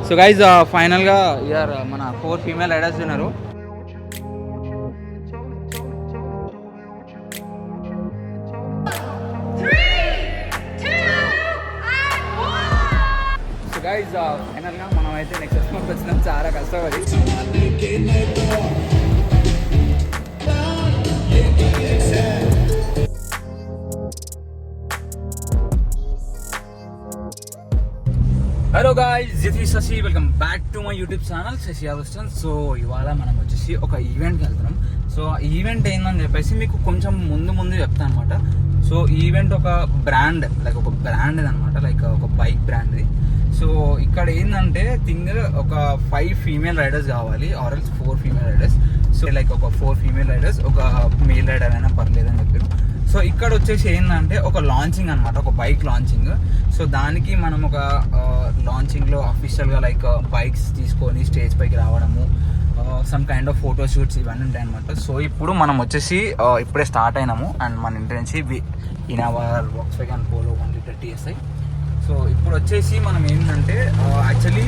So guys ఫైనల్గా year మన 4 female riders ఉన్నారు. సో గైజ్ ఫైనల్గా మనం అయితే నెక్స్ట్ ఎక్స్పోర్ట్ వచ్చినాం చాలా కష్టపడి. Hello guys, this is Shashi. Welcome back to my YouTube channel Shashi అవస్టన్. సో ఇవాళ మనం వచ్చేసి ఒక ఈవెంట్కి వెళ్తున్నాం. సో ఆ ఈవెంట్ ఏందని చెప్పేసి మీకు కొంచెం ముందు చెప్తాను అనమాట. సో ఈవెంట్ ఒక బ్రాండ్ ఒక బ్రాండ్ అనమాట, లైక్ ఒక బైక్ బ్రాండ్ది. సో ఇక్కడ ఏంటంటే థింగ్ ఒక 5 ఫీమేల్ రైడర్స్ కావాలి, ఆర్ఎల్స్ 4 ఫీమేల్ రైడర్స్. సో లైక్ ఒక 4 ఫీమేల్ రైడర్స్, ఒక మేల్ రైడర్ అయినా పర్లేదు అని చెప్పారు. సో ఇక్కడ వచ్చేసి ఏంటంటే ఒక లాంచింగ్ అనమాట, ఒక బైక్ లాంచింగ్. సో దానికి మనం ఒక లాంచింగ్లో అఫీషియల్గా లైక్ బైక్స్ తీసుకొని స్టేజ్ పైకి రావడము, some kind of photo shoots ఇవన్నీ ఉంటాయి అనమాట. సో ఇప్పుడు మనం వచ్చేసి ఇప్పుడే స్టార్ట్ అయినాము అండ్ మన ఇంటి నుంచి in our Volkswagen Polo 1 litre TSI. So ఇప్పుడు వచ్చేసి మనం ఏంటంటే యాక్చువల్లీ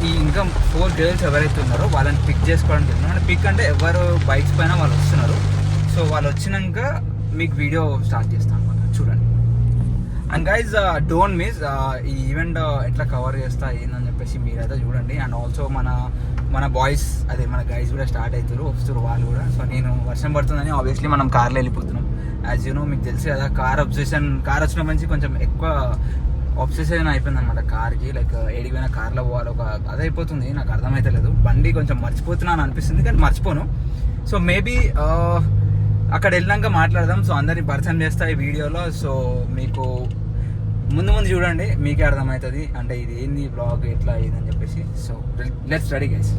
ఈ ఇంకా 4 గర్ల్స్ ఎవరైతే ఉన్నారో వాళ్ళని పిక్ చేసుకోవడానికి వెళ్తున్నాం. అంటే పిక్ అంటే ఎవరు బైక్స్ పైన వాళ్ళు వస్తున్నారు. సో వాళ్ళు వచ్చినాక మీకు వీడియో స్టార్ట్ చేస్తాను అనమాట, చూడండి. అండ్ గైజ్ డోంట్ మిస్ ఈ ఈవెంట్ ఎట్లా కవర్ చేస్తా ఏందని చెప్పేసి మీరైతే చూడండి. అండ్ ఆల్సో మన బాయ్స్ అదే మన గైజ్ కూడా స్టార్ట్ అవుతారు, వస్తారు వాళ్ళు కూడా. సో నేను వర్షం పడుతుందని ఆబ్వియస్లీ మనం కార్లో వెళ్ళిపోతున్నాం. యాజ్ యూ నో, మీకు తెలుసు కదా, కార్ వచ్చిన నుంచి కొంచెం ఎక్కువ ఆబ్సెషన్ అయిపోయింది అనమాట కార్కి. లైక్ ఏడిపోయినా కార్లో పోవాలి, ఒక అదైపోతుంది. నాకు అర్థమైతలేదు, బండి కొంచెం మర్చిపోతున్నాను అనిపిస్తుంది, కానీ మర్చిపోను. సో మేబీ అక్కడ వెళ్ళాక మాట్లాడదాం. సో అందరినీ పరిచయం చేస్తా ఈ వీడియోలో. సో మీకు ముందు చూడండి, మీకే అర్థమవుతుంది అంటే ఇది ఏంది బ్లాగ్ ఎట్లా అయిందని చెప్పేసి. So let's ready guys.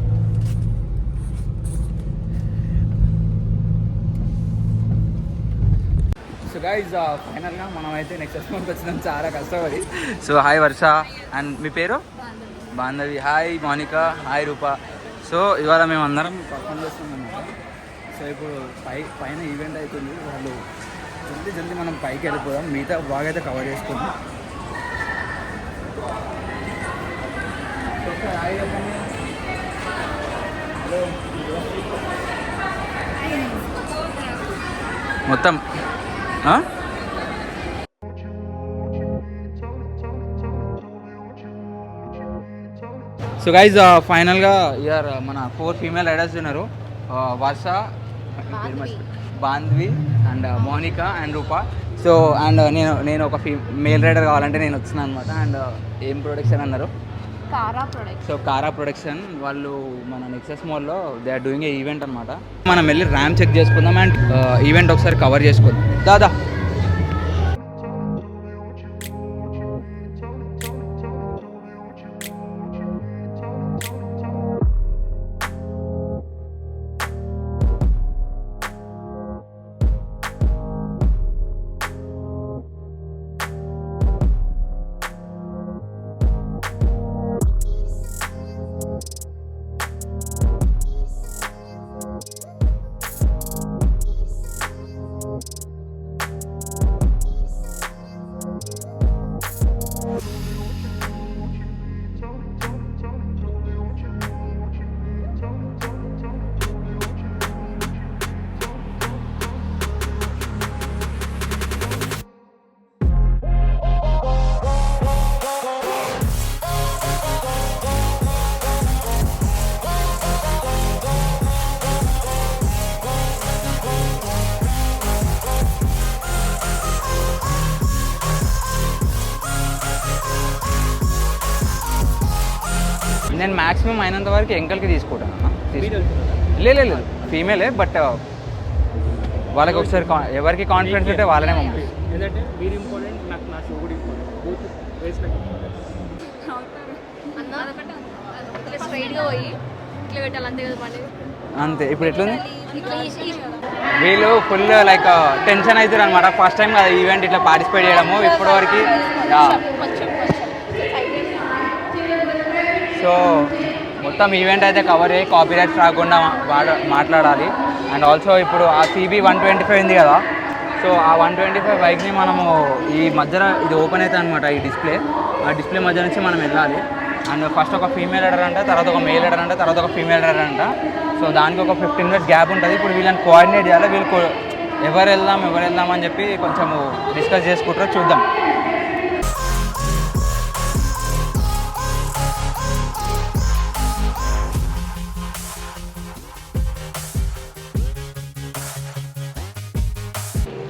So guys ఫైనల్గా మనం అయితే నెక్స్ట్ ఎక్స్పోర్ట్కి వచ్చినాం చాలా కష్టపడి. సో హాయ్ వర్ష, అండ్ మీ పేరు? బాంధవి. హాయ్ మౌనిక. హాయ్ రూప. సో ఇవాళ మేము అందరం పర్ఫామ్ చేస్తున్నాం అన్నమాట. సో ఇప్పుడు పైన ఈవెంట్ అవుతుంది, వాళ్ళు జల్దీ మనం పైకి వెళ్ళిపోదాం, మిగతా బాగా అయితే కవర్ చేసుకుందాం. మొత్తం సో గైజ్ ఫైనల్గా ఇయర్ మన 4 ఫీమేల్ రైడర్స్ ఉన్నారు. Varsha, Bandhvi and Mounika and Roopa. So and నేను ఒక మేల్ రైడర్ కావాలంటే నేను వచ్చినాను అనమాట. అండ్ ఏం ప్రొడక్షన్ అన్నారు? సో కారా ప్రొడక్షన్ వాళ్ళు మన నెక్సస్ మాల్లో they are doing a event అనమాట. మనం వెళ్ళి ర్యామ్ చెక్ చేసుకుందాం అండ్ ఈవెంట్ ఒకసారి కవర్ చేసుకుందాం. దాదా నేను మ్యాక్సిమం అయినంత వరకు ఎంకల్కి తీసుకుంటాను. లేదు ఫీమేలే, బట్ వాళ్ళకి ఒకసారి ఎవరికి కాన్ఫిడెన్స్ ఉంటే వాళ్ళనే అంతే. ఇప్పుడు ఎట్లుంది, వీళ్ళు ఫుల్ లైక్ టెన్షన్ అవుతారు అనమాట. ఫస్ట్ టైం కదా ఈవెంట్ ఇట్లా పార్టిసిపేట్ చేయడము ఇప్పటివరకు. సో మొత్తం ఈవెంట్ అయితే కవర్ అయ్యి కాపీరైట్స్ రాకుండా మాట్లాడాలి. అండ్ ఆల్సో ఇప్పుడు ఆ CB 125 ఉంది కదా, సో ఆ 125 బైక్ని మనము ఈ మధ్యలో ఇది ఓపెన్ అవుతుంది అనమాట, ఈ డిస్ప్లే, ఆ డిస్ప్లే మధ్య నుంచి మనం వెళ్ళాలి. అండ్ ఫస్ట్ ఒక ఫీమేల్ ఎడర్ అంట, తర్వాత ఒక మేల్ ఎడర్ అంట, తర్వాత ఒక ఫీమేల్ ఎడర్ అంట. సో దానికి ఒక 15 minutes గ్యాప్ ఉంటుంది. ఇప్పుడు వీళ్ళని కోఆర్డినేట్ చేయాలి. వీళ్ళు ఎవరు వెళ్దాం అని చెప్పి కొంచెం డిస్కస్ చేసుకుంటారో చూద్దాం.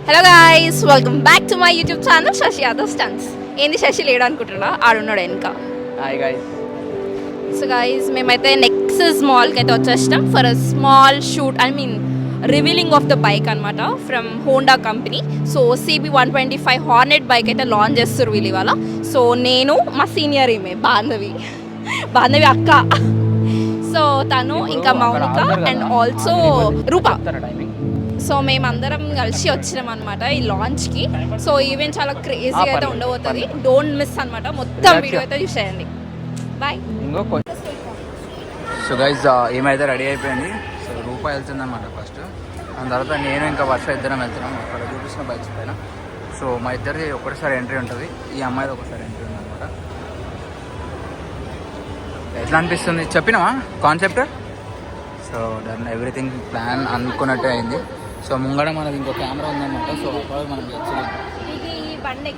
Hello guys, welcome back to my YouTube channel Shashi Yadav స్టన్స్. ఏంది శశి లేడు అనుకుంటున్నా, ఆడున్నాడు వెనక. Hi guys. సో గాయ్స్, మేమైతే నెక్సస్ మాల్కి అయితే వచ్చేస్తాం for a small shoot, revealing of the bike అనమాట from Honda company. So CB 125 Hornet bike అయితే లాంచ్ చేస్తారు వీళ్ళు ఇవాళ. సో నేను మా సీనియర్ ఈమె బాంధవి అక్క, సో తను ఇంకా Mounika and also Rupa. So మేమందరం కలిసి వచ్చినాం అనమాట ఈ లాంచ్కి. సో ఈవెంట్ చాలా క్రేజీ అయితే ఉండబోతుంది, డోంట్ మిస్ అనమాట. మొత్తం వీడియో అయితే చూసేయండి. బాయ్. సో గైస్, ఏమైతే రెడీ అయిపోయింది. సో రూపాయి వెళ్తుంది అనమాట ఫస్ట్. దాని తర్వాత నేను ఇంకా వర్ష ఇద్దరం వెళ్తున్నాం అక్కడ చూపిస్తున్న బైక్స్ పైన. సో మా ఇద్దరిది ఒకటిసారి ఎంట్రీ ఉంటుంది, ఈ అమ్మాయిది ఒకసారి ఎంట్రీ ఉంది అనమాట. ఎట్లా అనిపిస్తుంది చెప్పినావా concept? So done, everything plan అనుకున్నట్టే అయింది. సో ముంగడ మనది ఇంకో కెమెరా ఉందన్నమాట. సో అప్పుడు మనం బండి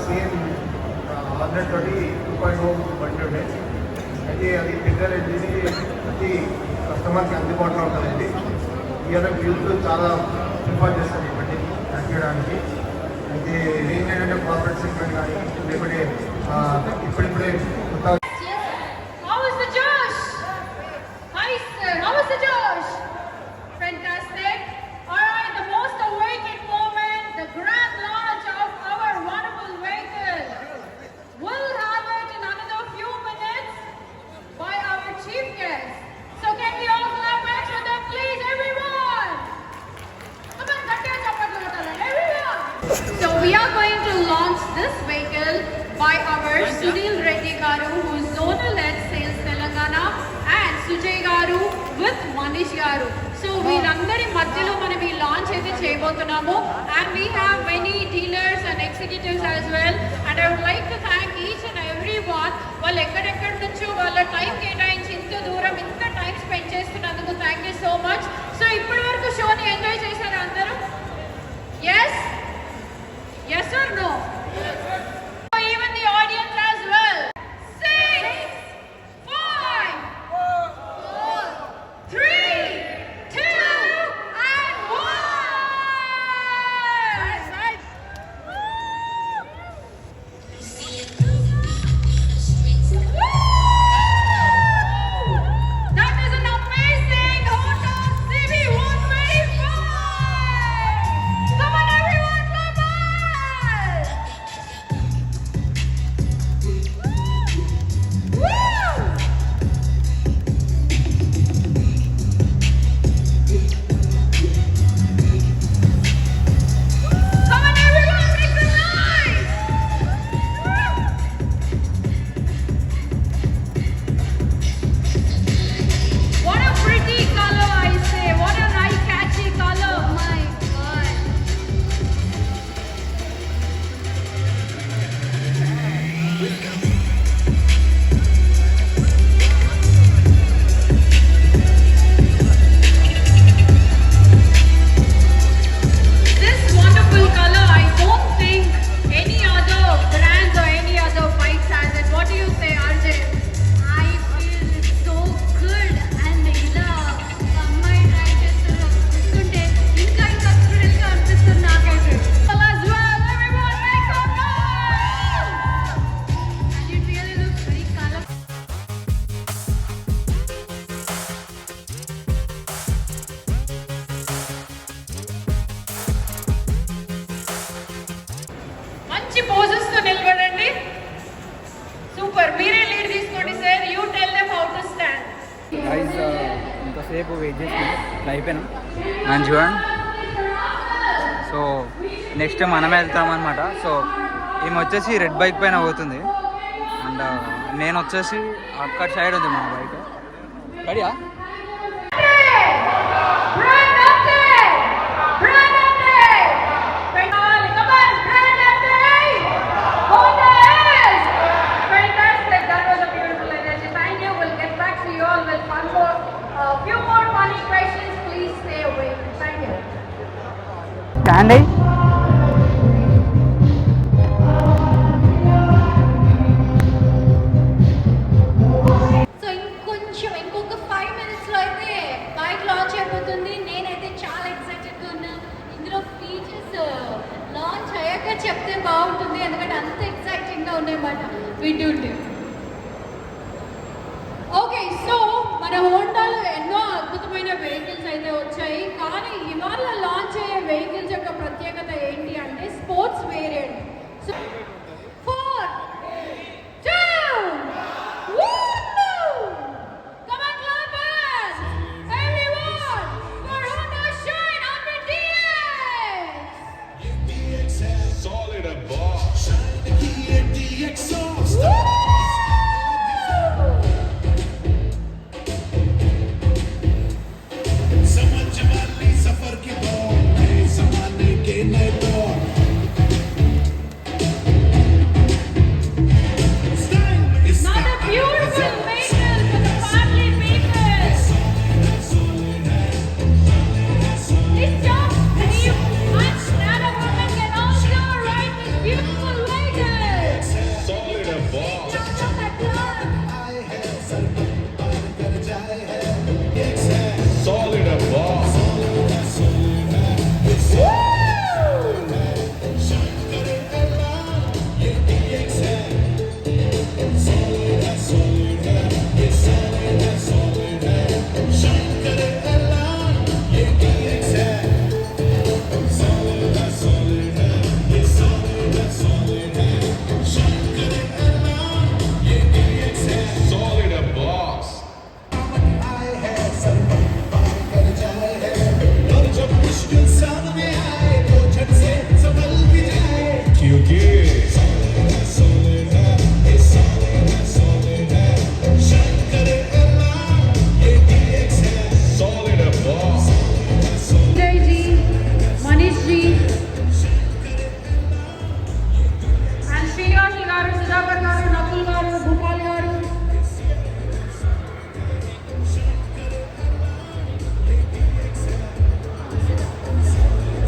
సేమ్ 2.0 బండి ఉండే అయితే అది పెద్దలు వెళ్ళేసి ప్రతి కస్టమర్కి అందుబాటులో ఉంటుందండి. ఇవాళ యూత్ చాలా ప్రిఫర్ చేస్తారు ఈ బండి నడిపించడానికి. అయితే ఏంటంటే కార్పొరేట్ సెగ్మెంట్ కానీ లేకపోతే ఇప్పుడిప్పుడే కొత్త this vehicle by our Sunil Reddy Garu, who is Zonal Head Sales Telangana, and Sujay Garu with Manish Garu. So వీరందరి మధ్యలో మనం ఈ లాంచ్ అయితే చేయబోతున్నాము, and we have many dealers and executives as well, and I would like to thank each and everyone. వాళ్ళు ఎక్కడెక్కడి నుంచో వాళ్ళ టైం కేటాయించి ఇంత దూరం ఇంత టైం స్పెండ్ చేస్తున్నందుకు thank you so much. So ఇప్పటి వరకు షోని ఎంజాయ్ చేశారు అందరూ? Yes yes or no? Even the audience as well. 6, 5, 4, 3, 2, and 1. That is an amazing Honda CB 125. Come on everyone. మంచి పోజెస్ తో నిలబడండి. సూపర్. మీరే లీడ్ తీసుకోండి sir. You tell them how to stand. Guys ఇంతసేపు wait చేసి ఇట్లా అయిపోయినాం అని చూడండి. సో నెక్స్ట్ మనమే వెళ్తాం అనమాట. సో ఈమె వచ్చేసి రెడ్ బైక్ పైన పోతుంది అండ్ నేను వచ్చేసి అక్కడ సైడ్ ఉంది మన బైక్. రెడీయా? స్టాండ్ అయ్యి సో ఇంకొక 5 minutes లో అయితే బైక్ లాంచ్ అయిపోతుంది. నేనైతే చాలా ఎక్సైటెడ్ గా ఉన్నా. ఇందులో ఫీచర్స్ లాంచ్ అయ్యాక చెప్తే బాగుంటుంది, ఎందుకంటే అంత ఎక్సైటింగ్ గా ఉన్నాయన్నమాట వింటుంటే. ఓకే, సో మన హోండాలో ఎన్నో అద్భుతమైన వెహికల్స్ అయితే వచ్చాయి, కానీ ఇవాళ లాంచ్ అయ్యే వెహికల్స్ యొక్క ప్రత్యేకత ఏంటి అంటే sports variant. So 4, 2, 1, come on clappers, everyone, for Honda Shine on the DX. Solid a boss. Shine the key at the exhaust. समझ वाली सफर की दौड़ नए जमाने के नए दौर. Style is Not a beautiful vehicle for the family people. It's just dream, and a woman can also ride this beautiful vehicle. solid a boss. Look at that. Solid a boss. Solid a boss. और जब मुश्किल सामने आए तो झट से संभल भी जाए, क्योंकि solid है, shine करे अल्लाह, ये DX है. Solid a boss. Jai ji, Manish ji, and Srinivas garu, Sudhakar garu, Nakul garu, Bhupal garu.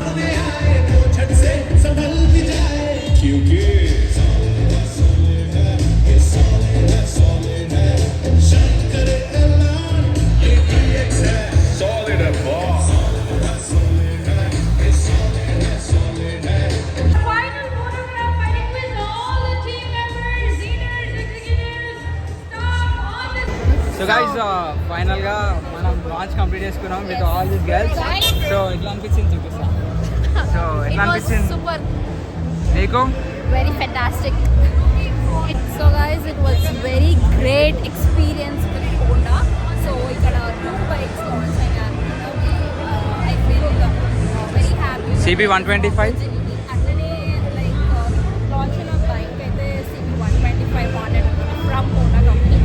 सामने आए तो झट से संभल भी जाए, क्योंकि solid है, shine करे अल्लाह, ये DX है. Solid a boss. Final photograph, I request all the team members, seniors, executives, staff, all the. So guys ఫైనల్గా మనం లాంచ్ కంప్లీట్ చేసుకున్నాం with all this girls. So ఎట్లా అనిపించింది చూపిస్తా. సో ఎట్లా అనిపించింది super, నీకు? very fantastic. So guys, it was very great experience with Honda. So ikkada 2 bikes launch ayyaru. I feel very happy. CB125. అట్లనే like launch అయిన bike అయితే CB125 Hornet from Honda company.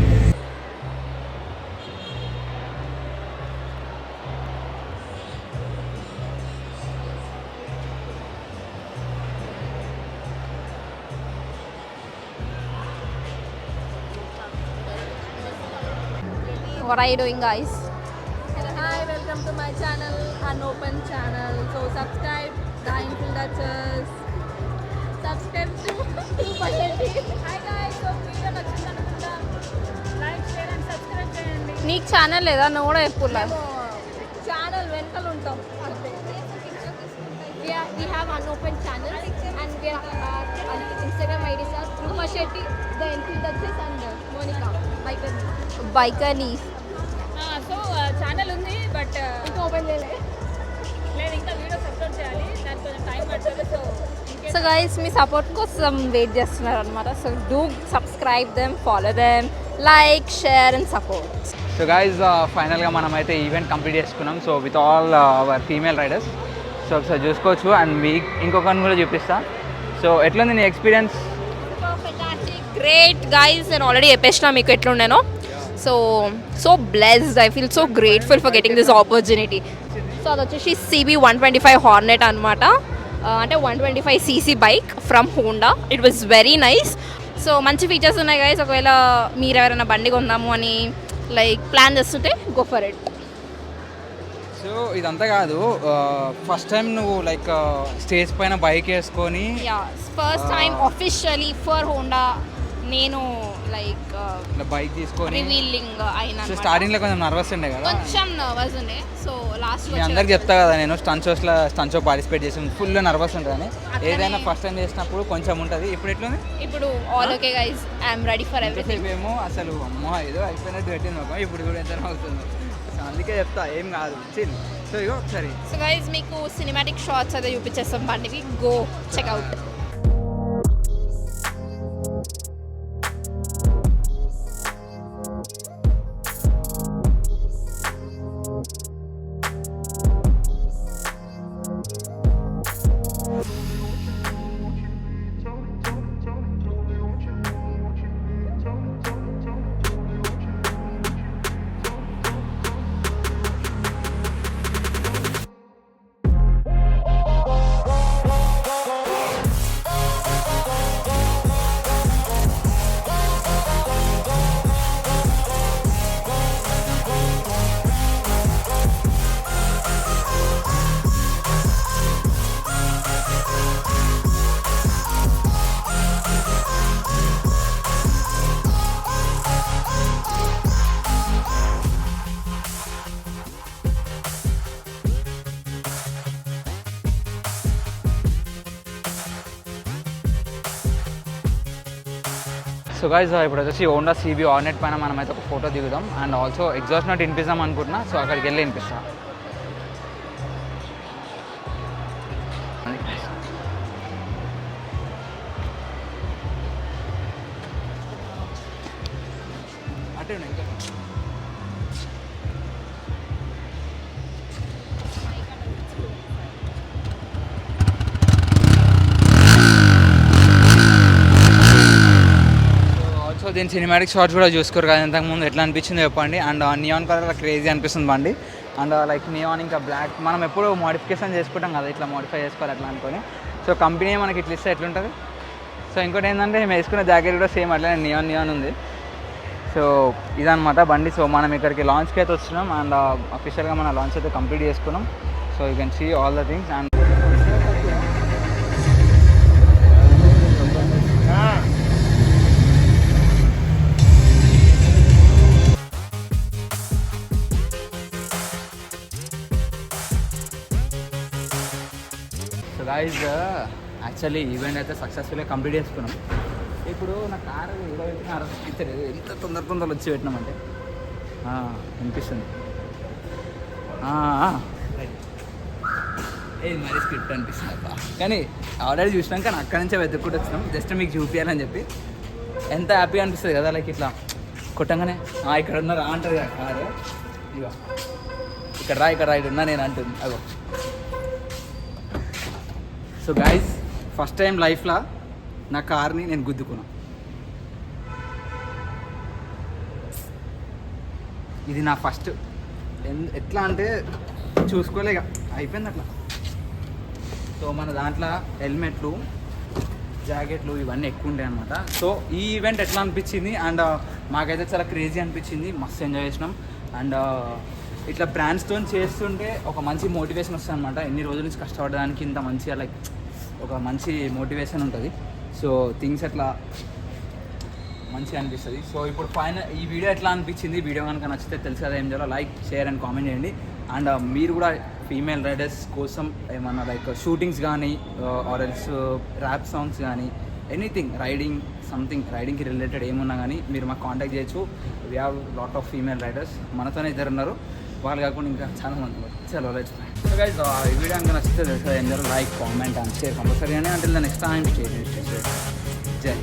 What are you doing, guys? Hi, welcome to my channel, Unopen channel. So subscribe, the Influencers. Subscribe to Pashanti. Hi guys, so video నచ్చింది అనుకుంటా. Like, share and subscribe చేయండి. నీకు channel లేదా? నువ్వు కూడా ఎప్పుడులా channel వెనకాల ఉంటాం. We have Unopen channel and we are Instagram IDs are Dhruva Shetty, the Influencers and Monica Bikani. So channel ఉంది బట్ ఇంకా ఓపెన్ చేయలేదు. నేను ఇంకా వీడియోస్ అప్లోడ్ చేయాలి, దానికి కొంచెం టైం పడుతుంది. So in so guys me support కోసం వెయిట్ చేస్తున్నారు అనమాట. So do subscribe them, follow them, like, share and support. So guys ఫైనల్గా మనం అయితే ఈవెంట్ కంప్లీట్ చేసుకున్నాం. So with all our female riders. So ఒకసారి చూసుకోవచ్చు అండ్ మీకు ఇంకొకరిని కూడా చూపిస్తా. సో ఎట్లుంది నీ ఎక్స్పీరియన్స్? గ్రేట్ గైస్, నేను ఆల్రెడీ చెప్పేసిన మీకు ఎట్లుండేనో. So blessed, I feel so grateful for getting this opportunity. So అది వచ్చేసి CB 125 హార్నెట్ అనమాట. అంటే 125cc bike from Honda. It was very nice. So మంచి ఫీచర్స్ ఉన్నాయి గైస్. ఒకవేళ మీరు ఎవరైనా బండి కొందాము అని లైక్ ప్లాన్ చేస్తుంటే గో ఫర్ ఇట్. సో ఇదంతా కాదు, ఫస్ట్ టైం నువ్వు లైక్ స్టేజ్ పైన బైక్ వేసుకొని first time officially for Honda నేను లైక్ బైక్ తీసుకొని రివీలింగ్ అయినా. సో స్టార్టింగ్లో కొంచెం నర్వస్ ఉండే కదా? కొంచెం నర్వస్ ఉండే. సో లాస్ట్ మీ అందరికి చెప్తా కదా, నేను స్టంట్ షో పార్టిసిపేట్ చేసి ఫుల్ నర్వస్ ఉంటుంది. ఏదైనా ఫస్ట్ టైం చేసినప్పుడు కొంచెం ఉంటుంది. ఇప్పుడు ఎట్లుంది? ఇప్పుడు all okay guys, I'm ready for everything. ఏమో అసలు అమ్మ ఏదో అయిపోయినట్టు పెట్టింది ఒక, ఇప్పుడు కూడా ఎంత అవుతుంది. సో అందుకే చెప్తా, ఏం కాదు చిల్. సో ఇగో ఒకసారి. సో గైస్ మీకు సినిమాటిక్ షార్ట్స్ అయితే చూపించేస్తాం బండివి. Go check out. సో గైస్ ఇప్పుడు వచ్చేసి హోండా CB హార్నెట్ పైన మనం అయితే ఒక ఫోటో దిగుదాం అండ్ ఆల్సో ఎగ్జాస్ట్ నోట్ వినిపిద్దాం అనుకుంటున్నా. సో అక్కడికి వెళ్ళి వినిపిస్తా. అటే ఇంకా సో దీని సినిమాటిక్ షార్ట్స్ కూడా చూసుకోరు కదా ఇంతకుముందు, ఎట్లా అనిపించింది చెప్పండి. అండ్ నియాన్ కలర్ క్రేజీ అనిపిస్తుంది బండి. అండ్ లైక్ నియాన్ ఇంకా బ్లాక్ మనం ఎప్పుడు మోడిఫికేషన్ చేసుకుంటాం కదా, ఇట్లా మోడిఫై చేసుకోవాలి అట్లా అనుకొని. సో కంపెనీ మనకి ఇట్లా ఇస్తే ఎట్లుంటుంది. సో ఇంకోటి ఏంటంటే మేము వేసుకున్న జాకెట్ కూడా సేమ్ అట్లనే నియాన్ ఉంది. సో ఇదనమాట బండి. సో మనం ఇక్కడికి లాంచ్కి అయితే వచ్చినాం అండ్ అఫీషియల్గా మన లాంచ్ అయితే కంప్లీట్ చేసుకున్నాం. So you can see all the things. And guys actually event అయితే సక్సెస్ఫుల్గా కంప్లీట్ చేసుకున్నాం. ఇప్పుడు నా కారు ఏదో పెట్టినారు, ఎంత తొందరగా వచ్చి పెట్టినామంటే అనిపిస్తుంది. మరీ స్క్రిప్ట్ అనిపిస్తుంది అబ్బా. కానీ ఆల్రెడీ చూసినాం, కానీ అక్కడి నుంచే వెతుక్కుంటూ వచ్చినాం జస్ట్ మీకు చూపించాలని చెప్పి. ఎంత హ్యాపీ అనిపిస్తుంది కదా, లైక్ ఇట్లా కొట్టంగానే ఇక్కడ ఉన్నారు అంటారు కదా కారు, ఇక ఇక్కడ రా ఇక్కడ ఉన్నా నేను అంటుంది అగో. సో గైస్ ఫస్ట్ టైం లైఫ్లో నా కార్ని నేను గుద్దుకున్నా. ఇది నా ఫస్ట్. ఎట్లా అంటే చూసుకోలేక అయిపోయింది అట్లా. సో మన దాంట్లో హెల్మెట్లు, జాకెట్లు ఇవన్నీ ఎక్కువ ఉంటాయి అనమాట. సో ఈ ఈవెంట్ ఎట్లా అనిపించింది అండ్ మాకైతే చాలా క్రేజీ అనిపించింది, మస్తు ఎంజాయ్ చేసినాం. అండ్ ఇట్లా బ్రాండ్స్తో చేస్తుంటే ఒక మంచి మోటివేషన్ వస్తుంది అనమాట. ఎన్ని రోజుల నుంచి కష్టపడడానికి ఇంత మంచిగా లైక్ ఒక మంచి మోటివేషన్ ఉంటుంది. సో థింగ్స్ అట్లా మంచిగా అనిపిస్తుంది. సో ఇప్పుడు ఫైనల్ ఈ వీడియో ఎట్లా అనిపించింది, వీడియో కనుక నచ్చితే తెలుసు కదా ఏం చేయాలో, లైక్ షేర్ అండ్ కామెంట్ చేయండి. అండ్ మీరు కూడా ఫీమేల్ రైడర్స్ కోసం ఏమన్నా లైక్ షూటింగ్స్ కానీ ఆర్ ఎల్స్ ర్యాప్ సాంగ్స్ కానీ ఎనీథింగ్ రైడింగ్ సంథింగ్ రైడింగ్కి రిలేటెడ్ ఏమున్నా కానీ మీరు మాకు కాంటాక్ట్ చేయొచ్చు. We have lot of female riders, మనతోనే ఇద్దరు ఉన్నారు. వాళ్ళు కాకుండా ఇంకా చాలా మంది ఉన్నారు. చలో లెట్స్ ప్లాన్. సో గైస్ ఈ వీడియో కనుక నచ్చితే enjoy like comment and share compulsory అని అంటే నెక్స్ట్ టైం స్టే జై